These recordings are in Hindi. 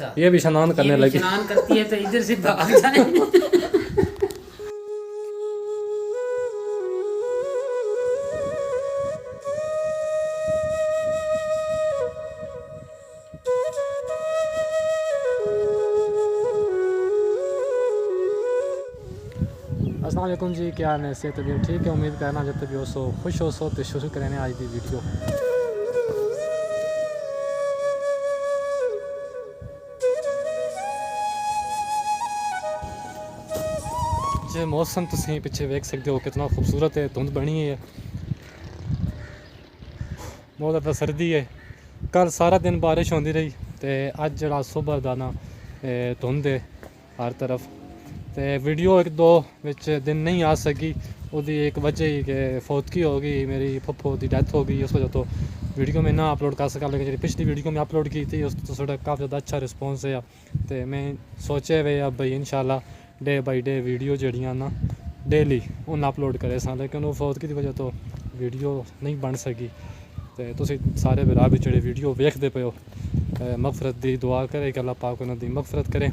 बच्चा। ये भी स्नान करने लगी। स्नान करती है तो इधर से भाग जाए। अस्सलाम वालेकुम जी, क्या हाल है? से तबीयत ठीक है? उम्मीद करना जब तक हो सो खुश हो सो। तो शुरू करें आज की वीडियो। जो मौसम तुम पिछे वेख सकते हो कितना खूबसूरत है। धुंध बनी है, बहुत ज़्यादा सर्दी है। कल सारा दिन बारिश होती रही तो अज जरा सुबह का ना धुंध है हर तरफ। तो वीडियो एक दो विच दिन नहीं आ सकी। उसकी एक वजह ही कि फौतगी हो गई, मेरी फुफ्फो की डेथ हो गई। उस वजह तो वीडियो में ना अपलोड कर सका। लेकिन जी पिछली वीडियो में अपलोड की थी उस तो थोड़ा काफ़ी ज़्यादा अच्छा रिस्पॉन्स है। तो मैं सोचे हुए अब भाई इंशाल्लाह डे बाई डे वीडियो जड़ियाँ ना डेली उन अपलोड करे सा। लेकिन वो फौतगी की वजह तो वीडियो नहीं बन सकी। तो तुसी सारे भरा भी जेडे वीडियो वेखते पे हो मगफरत की दुआ करे कि अल्लाह पाक उन्होंने मगफरत करे।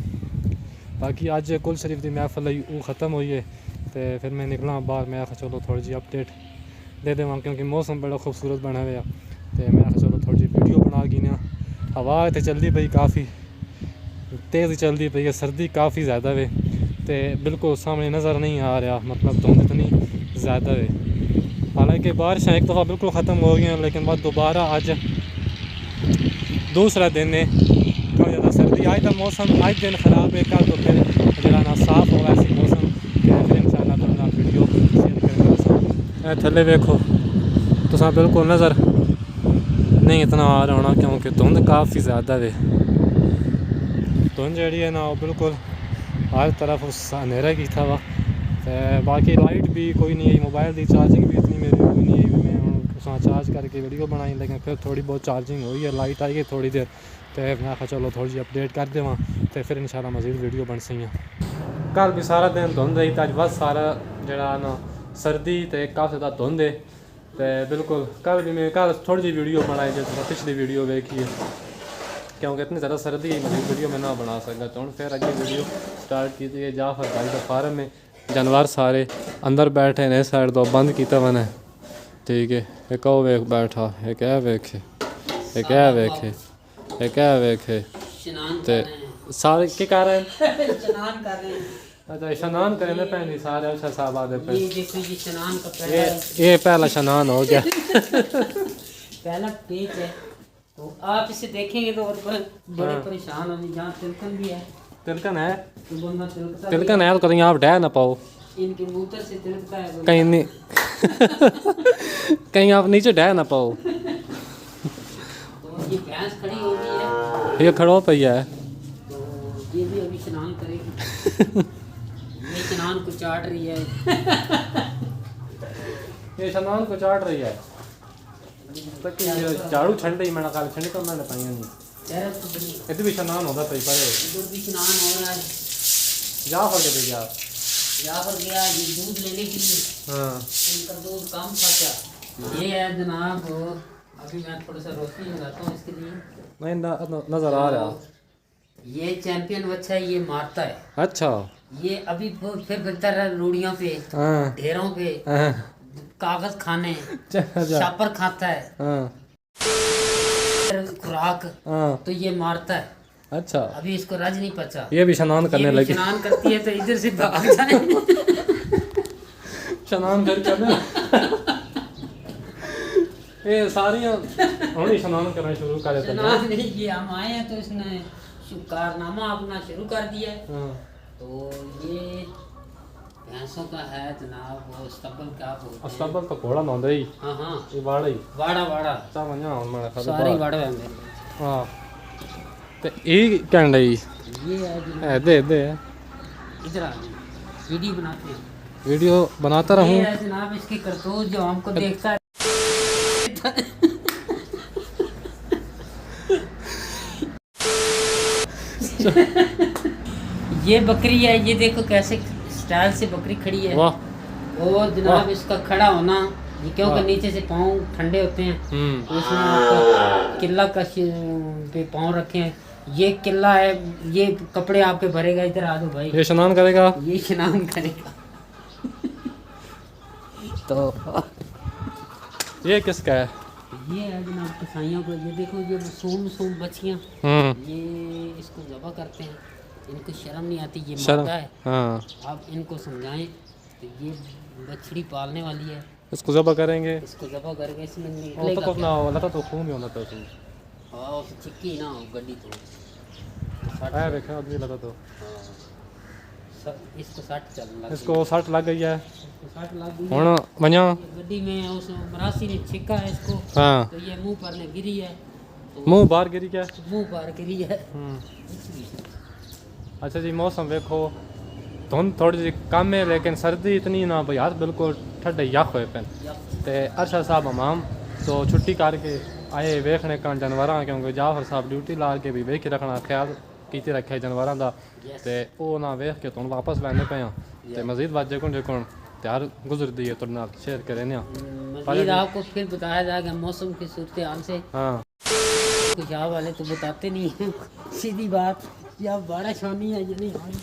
बाकी अज कुल शरीफ की महफल आई वो ख़त्म हुई है। तो फिर मैं निकला बाहर। मैं आखा चलो थोड़ी जी अपडेट दे देव क्योंकि मौसम बड़ा खूबसूरत बना हुआ। तो मैं आखा चलो थोड़ी जी वीडियो बना गई ना। हवा इतने चलती पई काफ़ी तेज़ चलती पई है, सर्दी काफ़ी ज़्यादा वे। तो बिल्कुल सामने नज़र नहीं आ रहा, मतलब धुंध इतनी ज़्यादा है। हालांकि बारिश एक दफ़ा बिल्कुल ख़त्म हो गई हैं, लेकिन बाद दोबारा आज दूसरा दिन है काफ़ी ज़्यादा सर्दी। आज का मौसम आज दिन ख़राब है, कल तो फिर जरा ना साफ होगा ऐसी मौसम कि फिर इंशाल्लाह तो ना वीडियो शेयर करेंगे। थले वेखो तो बिल्कुल नज़र नहीं इतना आ रहा होना क्योंकि धुंध काफ़ी ज़्यादा है। धुंध जी है ना वो बिल्कुल हर तरफ उस अंधेरा की था वा। बाकी लाइट भी कोई नहीं आई, मोबाइल की चार्जिंग भी इतनी मेरी कोई नहीं आई। मैं उसमें चार्ज करके वीडियो बनाई, लेकिन फिर थोड़ी बहुत चार्जिंग हुई है, लाइट आई है थोड़ी देर। तो मैं आखा चलो थोड़ी जी अपडेट कर देव तो फिर इंशाल्लाह मज़ीद वीडियो बन सही हैं। कल भी सारा दिन धुंध रही तो अज बस सारा जरा ना सर्दी तो काफ़ी ज़्यादा धुंध है। तो बिल्कुल कल भी मैं कल थोड़ी जी वीडियो बनाई जो पिछली वीडियो देखी है क्योंकि इतनी ज़्यादा सर्दी है मज़ीद वीडियो में ना बना सकता। तो फिर अगे वीडियो स्टार्ट की थी। जाफर भाई का फार्म में जानवर सारे अंदर बैठे हैं, इस साइड तो बंद किया मैंने। ठीक है, एक वो वेख बैठा, एक है वेखे, एक है वेखे, एक है वेखे। तो सारे क्या कर रहे हैं? स्नान कर रहे हैं। अच्छा स्नान करें पहले सारे। अच्छा साहब आदे पे स्नान का ये पहला स्नान हो गया। पहला पेज है तो आप इसे देखेंगे तो और बड़े परेशान होंगे। जहाँ तिलकन भी है, तिलकन है, तो बंदा तिलकता तिलकन है तो कहीं आप डह ना पाओ। इनके मूत्र से तिलकता है कहीं नहीं कहीं आप नीचे डह ना पाओ। तो ये भैंस खड़ी हो गई है, ये खड़ो पैया है तो ये भी अभी स्नान करेगी। ये स्नान को चाट रही है। ये स्नान को चाट रही है। झाड़ू छंड रही मैंने कल छंड कर मैंने पाई नहीं। इधर भी स्नान होता पई पर इधर भी स्नान हो रहा है। जा हो गया भैया, यहाँ पर गया ये दूध लेने के लिए। हाँ इनका दूध कम था क्या? ये है जनाब, अभी मैं थोड़ा सा रोशनी लगाता हूँ इसके लिए। नहीं नजर आ रहा। ये चैंपियन बच्चा है, ये मारता है। अच्छा ये अभी फिर फिरता रहा रूढ़ियों पे, हाँ ढेरों पे, हाँ कागज खाने, अच्छा शापर खाता है, हाँ खुराक, हाँ तो ये मारता है। अच्छा अभी इसको रज नहीं पचा। ये भी स्नान करने लगी। स्नान करती है तो इधर से भाग जाए। स्नान करने ये सारियां हुणी स्नान करना शुरू कर देते हैं। स्नान नहीं किया, हम आए हैं तो इसने कारनामा अपना शुरू कर दिया है। हाँ तो ये भैंसों का है जनाब, वो स्तबल क्या बोलते हैं? अस्तबल तो घोड़ा ना होता ही। हाँ हाँ, ये वाड़ा ही वाड़ा वाड़ा चा वन्या हुन मैंने खाली सारे वाड़े हैं मेरे। हां ते ई कहंडा ही ये है जी, ए दे दे इधर आ जाओ, वीडियो बनाते हैं। वीडियो बनाता रहूं। ये है जनाब इसकी करतूत जो हमको देखता है। ये बकरी है, ये देखो कैसे स्टाइल से बकरी खड़ी है। वाह वो जनाब इसका खड़ा होना, ये क्योंकि नीचे से पाँव ठंडे होते हैं तो इसमें आपका किला का पे पाँव रखे हैं ये किला है, ये कपड़े आपके भरेगा। इधर आ दो भाई। ये स्नान करेगा, ये स्नान करेगा। तो ये किसका है? ये है जनाब कसाईयों को। ये देखो ये मासूम बच्चियाँ, ये इसको ज़बह करते हैं। इनको शर्म नहीं आती, ये मादा है। हाँ, आप इनको समझाएं तो ये बछड़ी पालने वाली है। इसको ज़बह करेंगे, इसको ज़बह करके इसमें और निकलेगा तो क्या? ना लता तो खून ही होना था उसमें। हाँ उस चिक्की ना हो गड्डी तो है देखा आदमी लता तो। इसको 60 चल लग इसको 60 लग गई है। इसको 60 लग गई। हुण वञा। गड्डी में उस मरासी ने छिक्का है इसको। हाँ, तो ये मुंह पर ने गिरी है। तो मुंह बाहर गिरी क्या? मुंह पर गिरी है। अच्छा जी, मौसम देखो, धुंध थोड़ी जी कम है लेकिन सर्दी इतनी ना भाई, हाथ बिल्कुल ठंडे यख होए पे। ते अरशद साहब हमाम तो छुट्टी करके आए वेखने का जानवरां, क्योंकि जाफर साहब ड्यूटी ला के भी वेख रखना ख्याल कीते रखे जानवरां दा। ते ओ ना वेख के तुम वापस लैने पे आ ते मजीद बात जेकुन त्यार गुजरदी है तुरना शेयर करे ना। मजीद आपको फिर बताया जाएगा मौसम की सूरत हाल से। हाँ, कुछ आप वाले तो बताते नहीं हैं सीधी बात, या बारिश होनी है या नहीं होनी।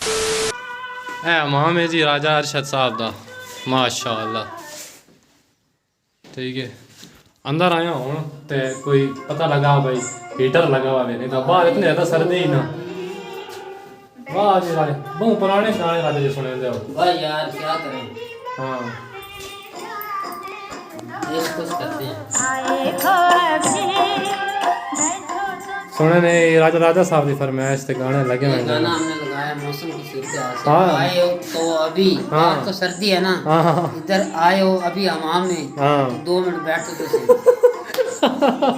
ए हमाम है जी राजा अरशद साहब दा, माशाअल्लाह। ठीक है, अंदर आया हूँ ते कोई पता लगा भाई हीटर लगा हुआ है, नहीं तो बाहर इतनी ज़्यादा सर्दी ही ना। वाह जी वाह, बहुत पुराने गाने राजा जी सुने थे। वाह यार क्या करें। हाँ, ये कुछ करते हैं। सुने ने राजा साहब की फरमाइश से गाने लगे हुए ये हैं। गाना हमने लगाया मौसम की सूरत हाल से। हाँ। आए हो तो अभी आज तो सर्दी है ना, हाँ इधर आए हो अभी हमाम में, हाँ तो 2 मिनट बैठो तो सही।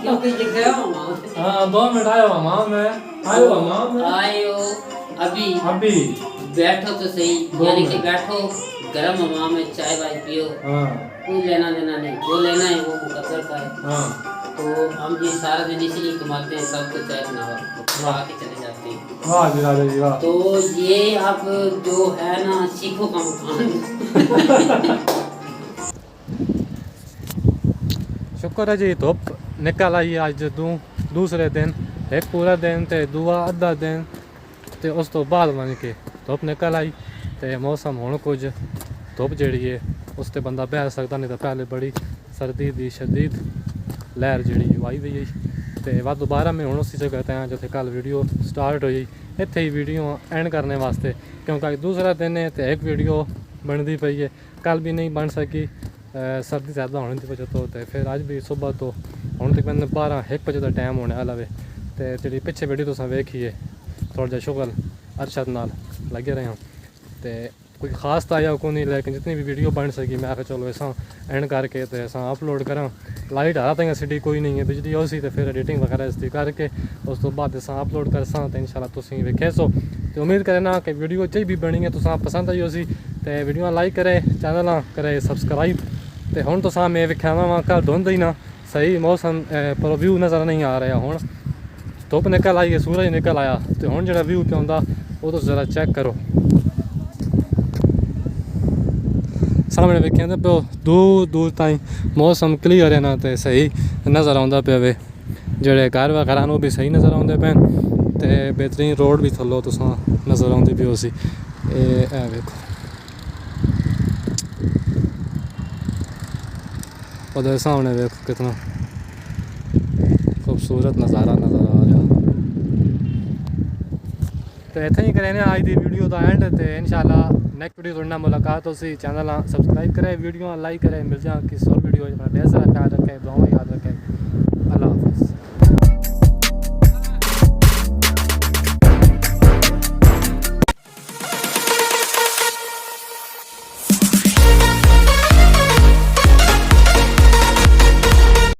क्योंकि ये गया हमाम। हाँ, 2 मिनट आयो हमाम में, आयो हमाम में, आए हो अभी अभी बैठो तो सही, यानी कि बैठो गर्म हवा में चाय वाय पियो। हाँ कोई लेना देना नहीं, जो लेना है वो मुकद्दर का है। हाँ। तो हम जी सारा दिन इसीलिए कमाते हैं, सबको चाय बना के चले जाते हैं। वाह जी राजा जी वाह। तो ये अब जो है ना सीखो का मकान। शुक्र है जी, धुप निकल आई आज दूसरे दिन, एक पूरा दिन ते दूआ अद्धा दिन ते उस तो बाद मन के धुप निकल आई ते मौसम हुण कुछ धुप जिहड़ी है उस ते बंदा बह सकदा, नहीं तो पहले बड़ी सर्दी दी शदीद लहर जिहड़ी आई दी ते वध दोबारा मैं हुण उसी जगह ते आं जिथे कल वीडियो स्टार्ट हुई। इत्थे ही वीडियो एंड करने वास्ते, क्योंकि अज दूसरा दिन है तो एक वीडियो बनती पई है, कल भी नहीं बन सकी सर्दी ज़्यादा होने की वजह तो। फिर अज भी सुबह तो हुण तकरीबन 12-1 बजे का टाइम होने वाला वे। तो जी पिछे वीडियो तुम वेखिए थोड़ा जहा शुगल अरशद नाल लगे रहे हैं तो कोई खास तो आया को नहीं, लेकिन जितनी भी वीडियो बन सकी मैं आखिर चलो ऐसा एंड करके तो ऐसा अपलोड करा। लाइट आ तक सिटी कोई नहीं है, बिजली उसी तो फिर एडिटिंग वगैरह इसकी करके उस तो बाद ऐसा अपलोड कर सा तो इंशाल्लाह तुसीं वेखे सो। तो उम्मीद करना कि वीडियो जी भी बनी है तुसां पसंद आई उसी तो वीडियो लाइक करे, चैनल करे सब्सक्राइब। तो हुण तुसां मैं विखावा वा कल धुंध ही ना सही मौसम पर व्यू नज़र नहीं आ रहा। हुण धुप निकल आई है, सूरज निकल आया तो हुण जो व्यू पे आंदा वो तो ज़रा चेक करो। सामने वेखिया तो पियो दूर दूर ताईं मौसम क्लीयर है ना, तो सही नज़र आता पे वे जेड़े घर वगैरह वो भी सही नज़र आते पे ते बेहतरीन रोड भी थलो तुसां नज़र आती पी उसी। वेखो उधर सामने देखो कितना खूबसूरत नज़ारा नज़र आ रहा। तो इतना ही करें अज की वीडियो का एंड, तो इंशाल्लाह नेक्स्ट वीडियो थोड़ी मुलाकात उसी चैनल सब्सक्राइब करें, वीडियो लाइक करें, मिल जाए किसी और वीडियो अपना ढेर सारा ख्याल रखें, दुआएं याद रखें।